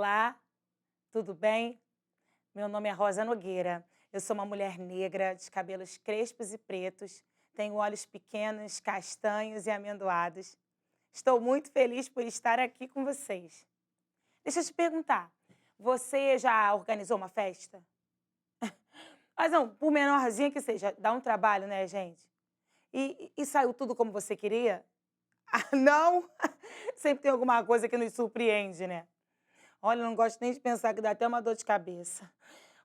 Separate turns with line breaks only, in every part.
Olá, tudo bem? Meu nome é Rosa Nogueira. Eu sou uma mulher negra, de cabelos crespos e pretos, tenho olhos pequenos, castanhos e amendoados. Estou muito feliz por estar aqui com vocês. Deixa eu te perguntar, você já organizou uma festa? Mas não, por menorzinha que seja, dá um trabalho, né, gente? E saiu tudo como você queria? Ah, não? Sempre tem alguma coisa que nos surpreende, né? Olha, eu não gosto nem de pensar que dá até uma dor de cabeça.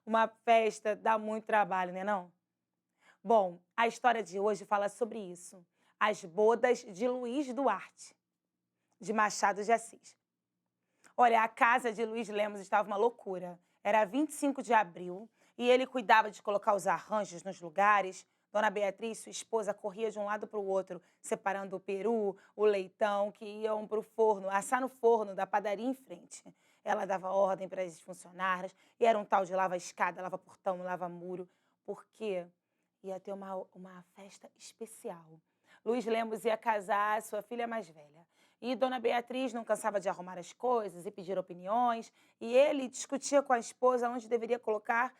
Uma festa dá muito trabalho, né não? Bom, a história de hoje fala sobre isso. As bodas de Luiz Duarte, de Machado de Assis. Olha, a casa de Luiz Lemos estava uma loucura. Era 25 de abril e ele cuidava de colocar os arranjos nos lugares. Dona Beatriz, sua esposa, corria de um lado para o outro, separando o peru, o leitão, que iam para o forno, assar no forno da padaria em frente. Ela dava ordem para as funcionárias e era um tal de lava-escada, lava-portão, lava-muro, porque ia ter uma festa especial. Luiz Lemos ia casar sua filha mais velha. E Dona Beatriz não cansava de arrumar as coisas e pedir opiniões, e ele discutia com a esposa onde deveria colocar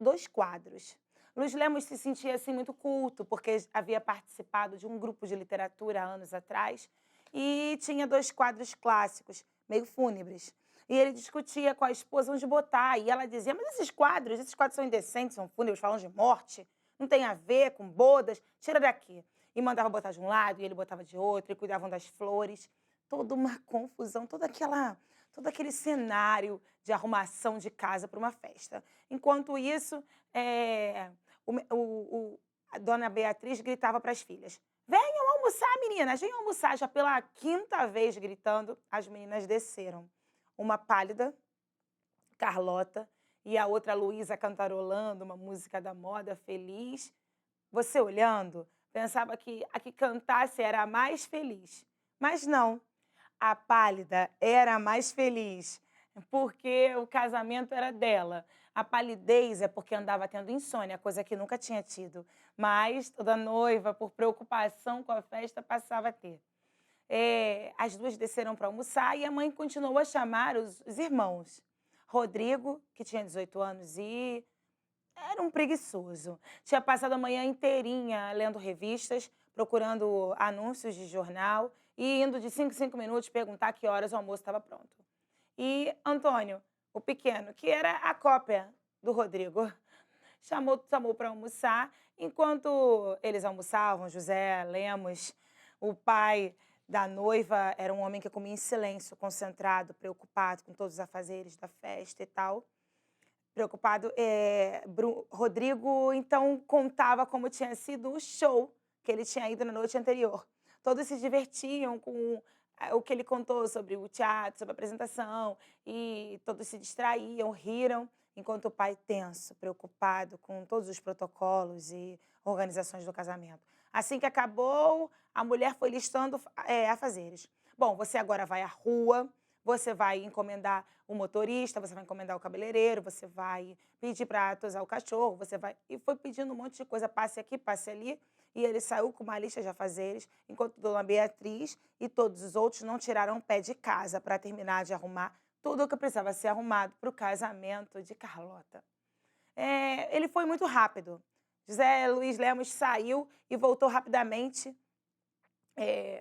dois quadros. Luiz Lemos se sentia assim muito culto, porque havia participado de um grupo de literatura há anos atrás e tinha dois quadros clássicos, meio fúnebres. E ele discutia com a esposa onde botar, e ela dizia, mas esses quadros são indecentes, são fúnebres, falam de morte, não tem a ver com bodas, tira daqui. E mandava botar de um lado, e ele botava de outro, e cuidavam das flores. Toda uma confusão, todo aquele cenário de arrumação de casa para uma festa. Enquanto isso, a dona Beatriz gritava para as filhas, venham almoçar, meninas, venham almoçar. Já pela quinta vez gritando, as meninas desceram. Uma pálida, Carlota, e a outra Luísa cantarolando uma música da moda, feliz. Você olhando, pensava que a que cantasse era a mais feliz. Mas não, a pálida era a mais feliz, porque o casamento era dela. A palidez é porque andava tendo insônia, coisa que nunca tinha tido. Mas toda noiva, por preocupação com a festa, passava a ter. As duas desceram para almoçar e a mãe continuou a chamar os irmãos. Rodrigo, que tinha 18 anos e era um preguiçoso. Tinha passado a manhã inteirinha lendo revistas, procurando anúncios de jornal e indo de 5 em 5 minutos perguntar que horas o almoço estava pronto. E Antônio, o pequeno, que era a cópia do Rodrigo, chamou para almoçar. Enquanto eles almoçavam, José Lemos, o pai da noiva, era um homem que comia em silêncio, concentrado, preocupado com todos os afazeres da festa e tal. Preocupado, Rodrigo, então, contava como tinha sido o show que ele tinha ido na noite anterior. Todos se divertiam com o que ele contou sobre o teatro, sobre a apresentação, e todos se distraíam, riram, enquanto o pai tenso, preocupado com todos os protocolos e organizações do casamento. Assim que acabou, a mulher foi listando afazeres. Bom, você agora vai à rua, você vai encomendar o motorista, você vai encomendar o cabeleireiro, você vai pedir para tosar o cachorro, você vai... E foi pedindo um monte de coisa, passe aqui, passe ali. E ele saiu com uma lista de afazeres, enquanto Dona Beatriz e todos os outros não tiraram o pé de casa para terminar de arrumar tudo o que precisava ser arrumado para o casamento de Carlota. Ele foi muito rápido. José Luiz Lemos saiu e voltou rapidamente,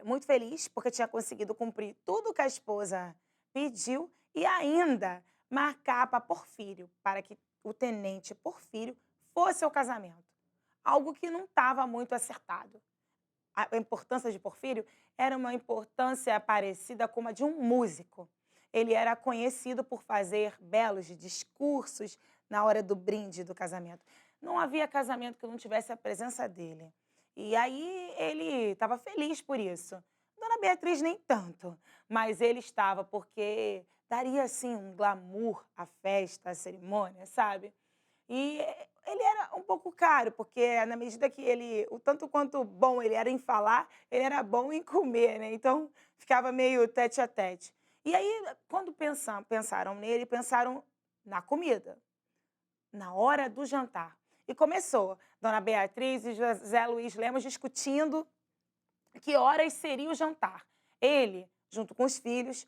muito feliz, porque tinha conseguido cumprir tudo que a esposa pediu e ainda marcar para Porfírio, para que o tenente Porfírio fosse ao casamento. Algo que não estava muito acertado. A importância de Porfírio era uma importância parecida com a de um músico. Ele era conhecido por fazer belos discursos na hora do brinde do casamento. Não havia casamento que não tivesse a presença dele. E aí ele estava feliz por isso. Dona Beatriz nem tanto, mas ele estava porque daria assim um glamour à festa, à cerimônia, sabe? E ele era um pouco caro, porque na medida que ele, o tanto quanto bom ele era em falar, ele era bom em comer, né? Então ficava meio tete a tete. E aí, quando pensaram nele, pensaram na comida, na hora do jantar. E começou Dona Beatriz e José Luiz Lemos discutindo que horas seria o jantar. Ele, junto com os filhos,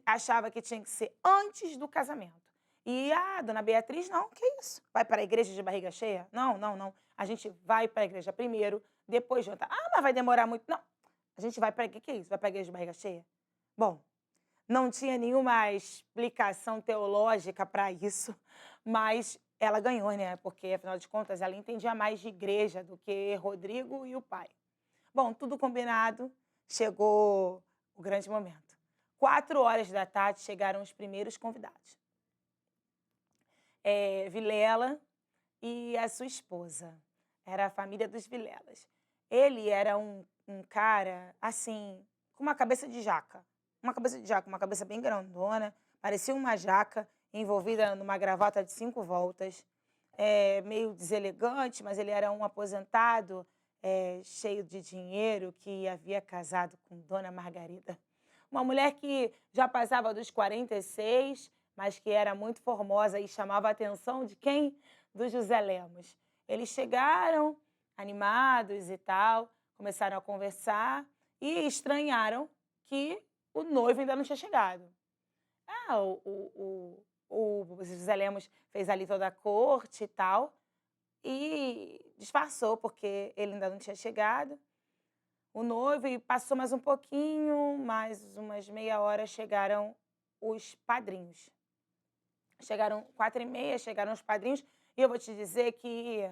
achava que tinha que ser antes do casamento. E a dona Beatriz, não, que isso? Vai para a igreja de barriga cheia? Não, não, não. A gente vai para a igreja primeiro, depois janta. Ah, mas vai demorar muito. Não, a gente vai para a igreja, que isso? Vai para a igreja de barriga cheia? Bom, não tinha nenhuma explicação teológica para isso, mas ela ganhou, né? Porque, afinal de contas, ela entendia mais de igreja do que Rodrigo e o pai. Bom, tudo combinado, chegou o grande momento. 4 horas da tarde chegaram os primeiros convidados. Vilela e a sua esposa. Era a família dos Vilelas. Ele era um cara, assim, com uma cabeça de jaca. Uma cabeça de jaca, uma cabeça bem grandona, parecia uma jaca envolvida numa gravata de 5 voltas. Meio deselegante, mas ele era um aposentado, cheio de dinheiro, que havia casado com Dona Margarida. Uma mulher que já passava dos 46, mas que era muito formosa e chamava a atenção de quem? Do José Lemos. Eles chegaram animados e tal, começaram a conversar e estranharam que o noivo ainda não tinha chegado. O José Lemos fez ali toda a corte e tal, e disfarçou, porque ele ainda não tinha chegado. O noivo, e passou mais um pouquinho, mais umas meia hora, chegaram os padrinhos. Chegaram 4h30, chegaram os padrinhos, e eu vou te dizer que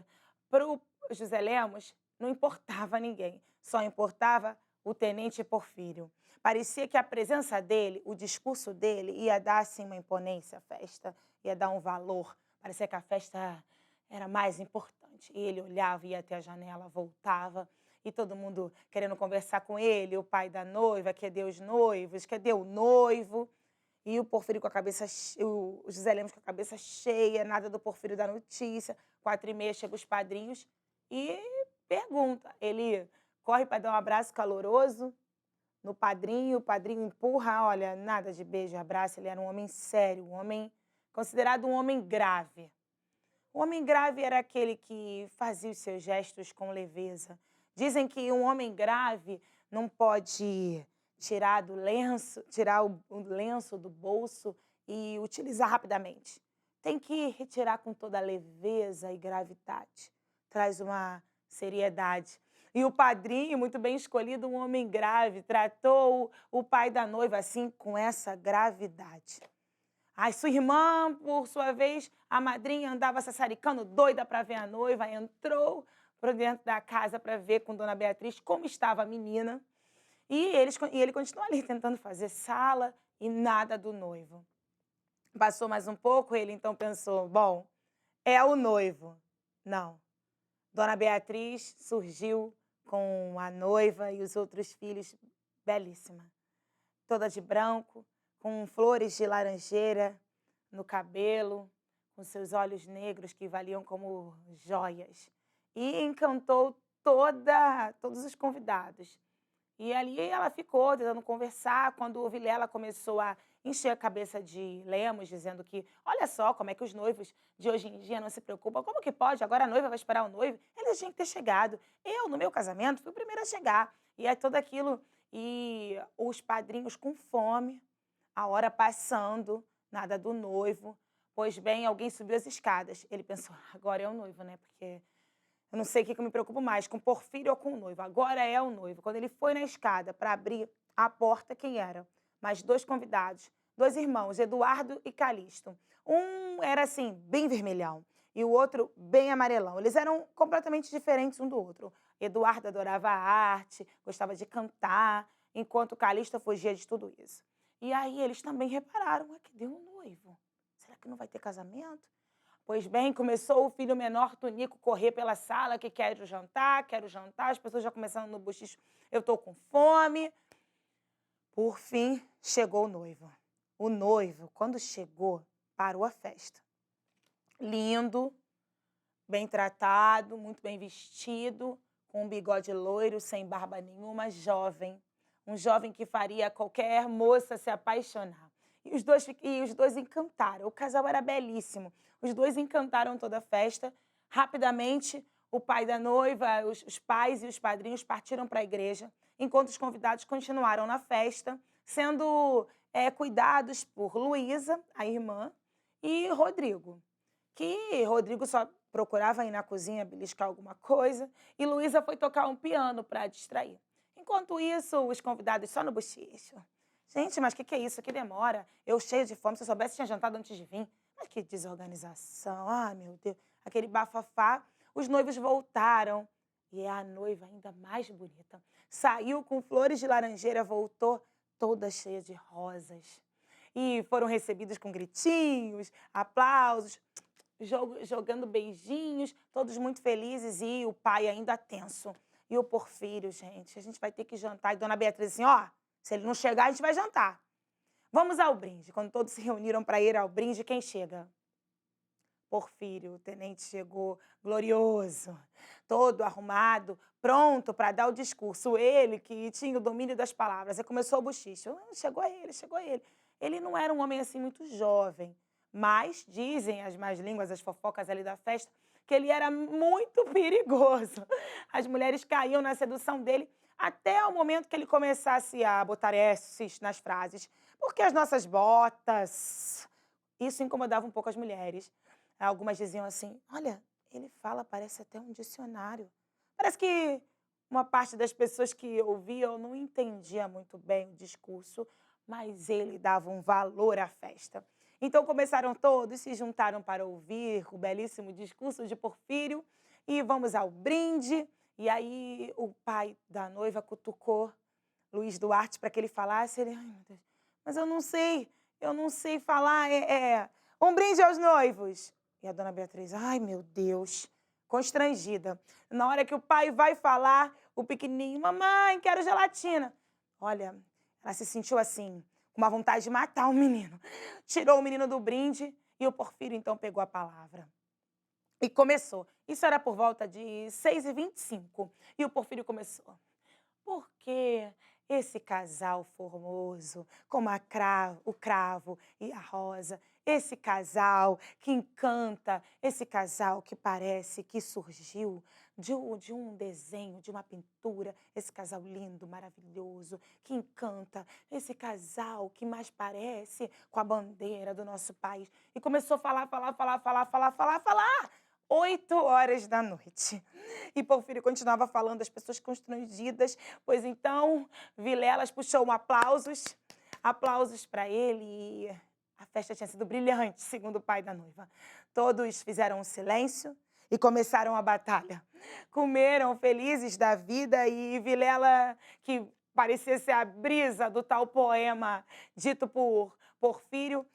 para o José Lemos não importava ninguém, só importava o tenente Porfírio. Parecia que a presença dele, o discurso dele, ia dar assim, uma imponência à festa, ia dar um valor. Parecia que a festa era mais importante. E ele olhava, ia até a janela, voltava, e todo mundo querendo conversar com ele, o pai da noiva, cadê os noivos, cadê o noivo? E o Porfírio com a cabeça, o José Lemos com a cabeça cheia, nada do Porfírio da notícia. 4h30 chegam os padrinhos e pergunta. Ele corre para dar um abraço caloroso no padrinho, o padrinho empurra, olha, nada de beijo, abraço. Ele era um homem sério, um homem considerado um homem grave. O homem grave era aquele que fazia os seus gestos com leveza. Dizem que um homem grave não pode tirar o lenço do bolso e utilizar rapidamente. Tem que retirar com toda a leveza e gravidade. Traz uma seriedade. E o padrinho, muito bem escolhido, um homem grave, tratou o pai da noiva assim, com essa gravidade. A sua irmã, por sua vez, a madrinha, andava sassaricando, doida para ver a noiva, entrou para dentro da casa para ver com Dona Beatriz como estava a menina. E ele continuou ali tentando fazer sala e nada do noivo. Passou mais um pouco, ele então pensou, bom, é o noivo. Não. Dona Beatriz surgiu com a noiva e os outros filhos, belíssima. Toda de branco, com flores de laranjeira no cabelo, com seus olhos negros que valiam como joias. E encantou todos os convidados. E ali ela ficou tentando conversar, quando o Vilela começou a encher a cabeça de Lemos, dizendo que, olha só como é que os noivos de hoje em dia não se preocupam, como que pode? Agora a noiva vai esperar o noivo? Eles tinham que ter chegado. Eu, no meu casamento, fui o primeiro a chegar. E é tudo aquilo. E os padrinhos com fome, a hora passando, nada do noivo. Pois bem, alguém subiu as escadas. Ele pensou, agora é o noivo, né? Porque eu não sei o que eu me preocupo mais, com o Porfírio ou com o noivo. Agora é o noivo. Quando ele foi na escada para abrir a porta, quem era? Mais 2 convidados, 2 irmãos, Eduardo e Calixto. Um era assim, bem vermelhão, e o outro bem amarelão. Eles eram completamente diferentes um do outro. Eduardo adorava a arte, gostava de cantar, enquanto Calixto fugia de tudo isso. E aí eles também repararam, cadê o noivo? Será que não vai ter casamento? Pois bem, começou o filho menor, Tonico, correr pela sala, que quero jantar, as pessoas já começando no bochicho, eu estou com fome. Por fim, chegou o noivo. O noivo, quando chegou, parou a festa. Lindo, bem tratado, muito bem vestido, com um bigode loiro, sem barba nenhuma, jovem. Um jovem que faria qualquer moça se apaixonar. E os dois encantaram. O casal era belíssimo. Os dois encantaram toda a festa. Rapidamente, o pai da noiva, os pais e os padrinhos partiram para a igreja, enquanto os convidados continuaram na festa, sendo cuidados por Luísa, a irmã, e Rodrigo, que Rodrigo só procurava ir na cozinha beliscar alguma coisa e Luísa foi tocar um piano para distrair. Enquanto isso, os convidados só no bochicho. Gente, mas o que é isso? Que demora? Eu cheio de fome, se eu soubesse tinha jantado antes de vir. Mas que desorganização, ai meu Deus. Aquele bafafá, os noivos voltaram e é a noiva ainda mais bonita. Saiu com flores de laranjeira, voltou toda cheia de rosas. E foram recebidos com gritinhos, aplausos, jogando beijinhos, todos muito felizes e o pai ainda tenso. E o Porfírio, gente, a gente vai ter que jantar. E Dona Beatriz assim, ó, se ele não chegar, a gente vai jantar. Vamos ao brinde. Quando todos se reuniram para ir ao brinde, quem chega? Porfírio, o tenente chegou glorioso, todo arrumado, pronto para dar o discurso. Ele, que tinha o domínio das palavras, aí começou o bochicho. Chegou ele, chegou ele. Ele não era um homem assim muito jovem, mas dizem as más línguas, as fofocas ali da festa, que ele era muito perigoso. As mulheres caíam na sedução dele até o momento que ele começasse a botar esses nas frases. Porque as nossas botas... Isso incomodava um pouco as mulheres. Algumas diziam assim, olha, ele fala, parece até um dicionário. Parece que uma parte das pessoas que ouviam não entendia muito bem o discurso, mas ele dava um valor à festa. Então começaram todos, se juntaram para ouvir o belíssimo discurso de Porfírio e vamos ao brinde. E aí o pai da noiva cutucou Luiz Duarte para que ele falasse. Ele, ai meu Deus, mas eu não sei falar, um brinde aos noivos. E a Dona Beatriz, ai meu Deus, constrangida. Na hora que o pai vai falar, o pequenininho, mamãe, quero gelatina. Olha, ela se sentiu assim, com uma vontade de matar o menino. Tirou o menino do brinde e o Porfírio então pegou a palavra. E começou. Isso era por volta de 6h25. E o Porfírio começou. Porque esse casal formoso, como o cravo e a rosa, esse casal que encanta, esse casal que parece que surgiu de um desenho, de uma pintura, esse casal lindo, maravilhoso, que encanta, esse casal que mais parece com a bandeira do nosso país. E começou a falar. 8 horas da noite. E Porfírio continuava falando, as pessoas constrangidas, pois então Vilelas puxou aplausos para ele e a festa tinha sido brilhante, segundo o pai da noiva. Todos fizeram um silêncio e começaram a batalha. Comeram felizes da vida e Vilela, que parecia ser a brisa do tal poema dito por Porfírio,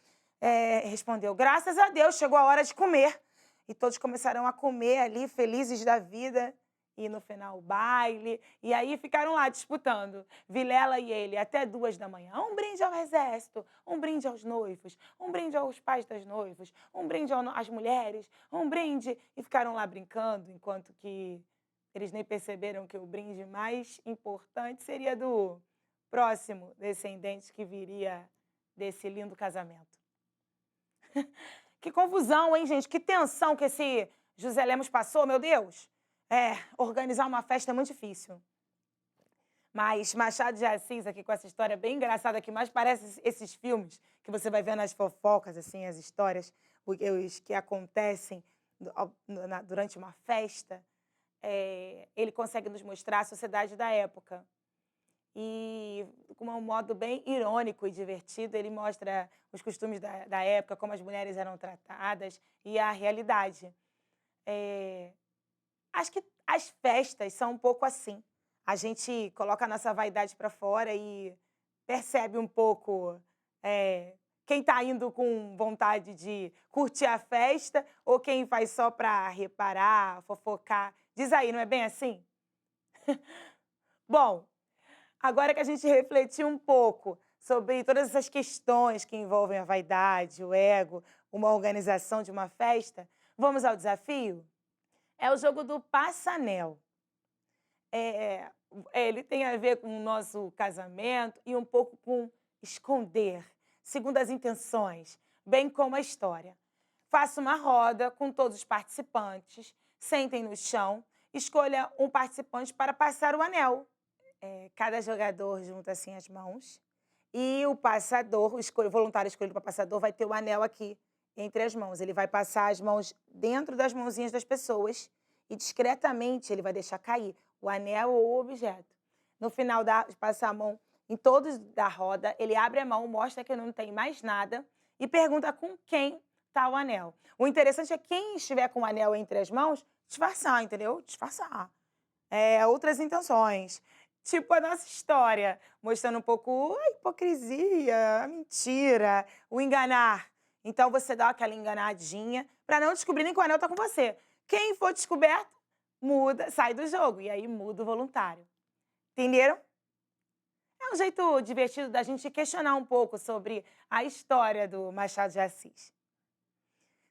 respondeu, graças a Deus, chegou a hora de comer. E todos começaram a comer ali, felizes da vida. E no final o baile. E aí ficaram lá disputando, Vilela e ele, até 2 da manhã. Um brinde ao exército, um brinde aos noivos, um brinde aos pais das noivas, um brinde às mulheres, um brinde. E ficaram lá brincando, enquanto que eles nem perceberam que o brinde mais importante seria do próximo descendente que viria desse lindo casamento. Que confusão, hein, gente? Que tensão que esse José Lemos passou, meu Deus. Organizar uma festa é muito difícil. Mas Machado de Assis, aqui com essa história bem engraçada, que mais parece esses filmes que você vai ver nas fofocas, assim, as histórias os que acontecem durante uma festa, ele consegue nos mostrar a sociedade da época. E com um modo bem irônico e divertido, ele mostra os costumes da época, como as mulheres eram tratadas e a realidade. Acho que as festas são um pouco assim. A gente coloca a nossa vaidade para fora e percebe um pouco quem está indo com vontade de curtir a festa ou quem faz só para reparar, fofocar. Diz aí, não é bem assim? Bom, agora que a gente refletiu um pouco sobre todas essas questões que envolvem a vaidade, o ego, uma organização de uma festa, vamos ao desafio? É o jogo do Passanel. Ele tem a ver com o nosso casamento e um pouco com esconder, segundo as intenções, bem como a história. Faça uma roda com todos os participantes, sentem no chão, escolha um participante para passar o anel. Cada jogador junta assim as mãos E o passador, o voluntário escolhido para passador, vai ter o anel aqui entre as mãos. Ele vai passar as mãos dentro das mãozinhas das pessoas e discretamente ele vai deixar cair o anel ou o objeto. No final de passar a mão em todos da roda, ele abre a mão, mostra que não tem mais nada e pergunta com quem está o anel. O interessante é quem estiver com o anel entre as mãos, disfarçar, entendeu? Disfarçar. Outras intenções. Tipo a nossa história, mostrando um pouco a hipocrisia, a mentira, o enganar. Então você dá aquela enganadinha para não descobrirem que o anel está com você. Quem for descoberto, muda, sai do jogo. E aí muda o voluntário. Entenderam? É um jeito divertido da gente questionar um pouco sobre a história do Machado de Assis.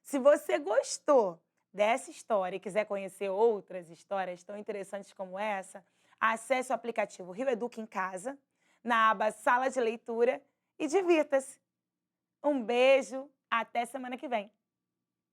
Se você gostou dessa história e quiser conhecer outras histórias tão interessantes como essa, acesse o aplicativo Rio Educa em Casa, na aba Sala de Leitura e divirta-se. Um beijo, até semana que vem.